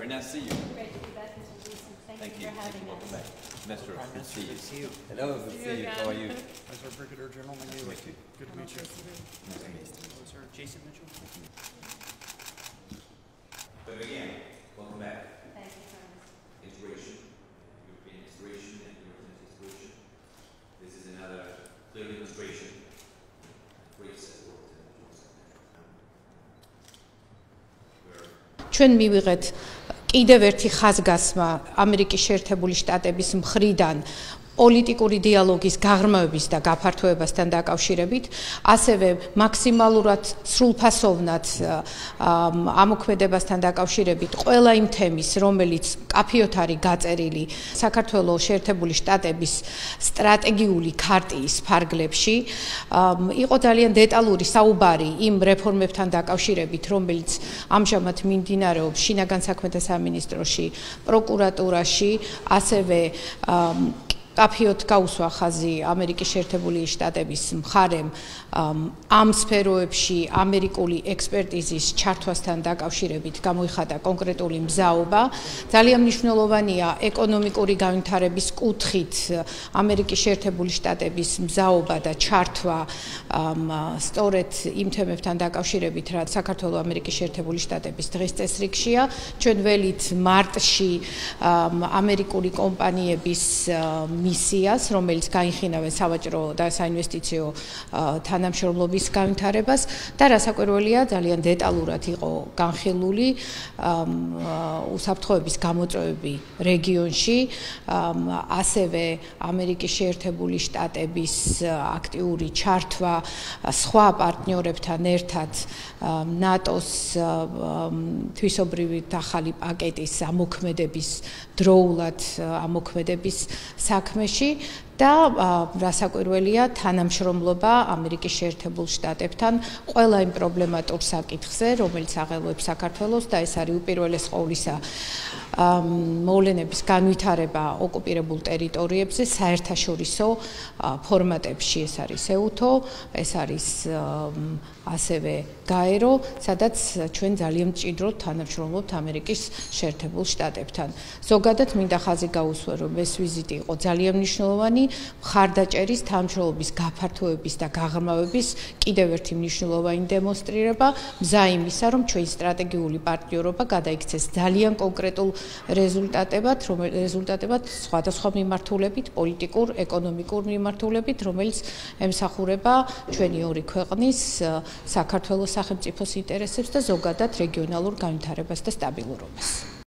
Very nice to see you. Great to be back, Mr. Gleason. Thank you for having us. Minister, good to see you. Hello, Good to see you. How are you? As our Brigadier General McNeely. Good to meet you. Nice to meet you. Sir Jason Mitchell. But again, welcome back. Thank you, Thomas. Inspiration, European inspiration and European inspiration. This is another clear demonstration of great support and ჩვენ მივიღეთ კიდევ ერთი ხაზგასმა ამერიკის შეერთებული შტატების მხრიდან პოლიტიკური დიალოგის გაღრმავების და გაფართოებასთან დაკავშირებით, ასევე მაქსიმალურად სრულფასოვნად ამოქმედებასთან დაკავშირებით ყველა იმ თემის, რომელიც მკაფიოდ არის გაწერილი საქართველოს შეერთებული შტატების სტრატეგიული ქარტიის ფარგლებში, იყო ძალიან დეტალური საუბარი იმ რეფორმებთან დაკავშირებით, რომელიც ამჟამად მიმდინარეობს შინაგან საქმეთა სამინისტროში, პროკურატურაში, ასევე კაფიოთ გაუსვა ხაზი ამერიკის შეერთებული შტატების მხარემ ამ სფეროებში ამერიკული ექსპერტიზის ჩართვასთან დაკავშირებით გამოიხადა კონკრეტული მზაობა. ძალიან მნიშვნელოვანია ეკონომიკური განვითარების კუთხით ამერიკის შეერთებული შტატების მზაობა და ჩართვა სწორედ იმ თემებთან დაკავშირებით, რაც საქართველოს ამერიკის შეერთებული შტატების დღის წესრიგშია. ჩვენ ველით მარტში ამერიკული კომპანიების მისიას, რომელიც გაიხინავენ სავაჭრო და საინვესტიციო თანამშრომლობის განვითარებას და რასაკვირველია, ძალიან დეტალურად იყო განხილული უსაფრთხოების გამოწვევები რეგიონში, ასევე ამერიკის შეერთებული შტატების აქტიური ჩართვა სხვა პარტნიორებთან ერთად ნატოს თვისობრივი ახალი პაკეტის ამოქმედების დროულად ამოქმედების საქმეში და რასაკვირველია თანამშრომლობა ამერიკის შეერთებულ შტატებთან ყველა იმ პრობლემატურ საკითხზე, რომელიც აღელვებს საქართველოს და ეს არის უპირველეს ყოვლისა მოვლენების განვითარება ოკუპირებულ ტერიტორიებზე საერთაშორისო ფორმატებში. ეს არის EUTO, ეს არის ასევე გაერო, სადაც ჩვენ ძალიან მჭიდროდ თანამშრომლობთ ამერიკის შეერთებულ შტატებთან. ზოგადად მინდა ხაზი გაუსვა, რომ ეს ვიზიტი იყო ძალიან მნიშვნელოვანი მხარდაჭერის, თანამშრომლობის გაფართოების და გაღრმავების კიდევ ერთი მნიშვნელოვანი დემონსტრირება, მზა იმისა, რომ ჩვენი სტრატეგიული პარტნიორობა გადაიქცეს ძალიან კონკრეტულ რეზულტატებად სხვადასხვა მიმართულებით, პოლიტიკურ, ეკონომიკურ მიმართულებით, რომელიც ემსახურება ჩვენი ორი ქვეყნის საქართველოს სახელმწიფოს ინტერესებს და ზოგადად რეგიონალურ განვითარებას და სტაბილურობას.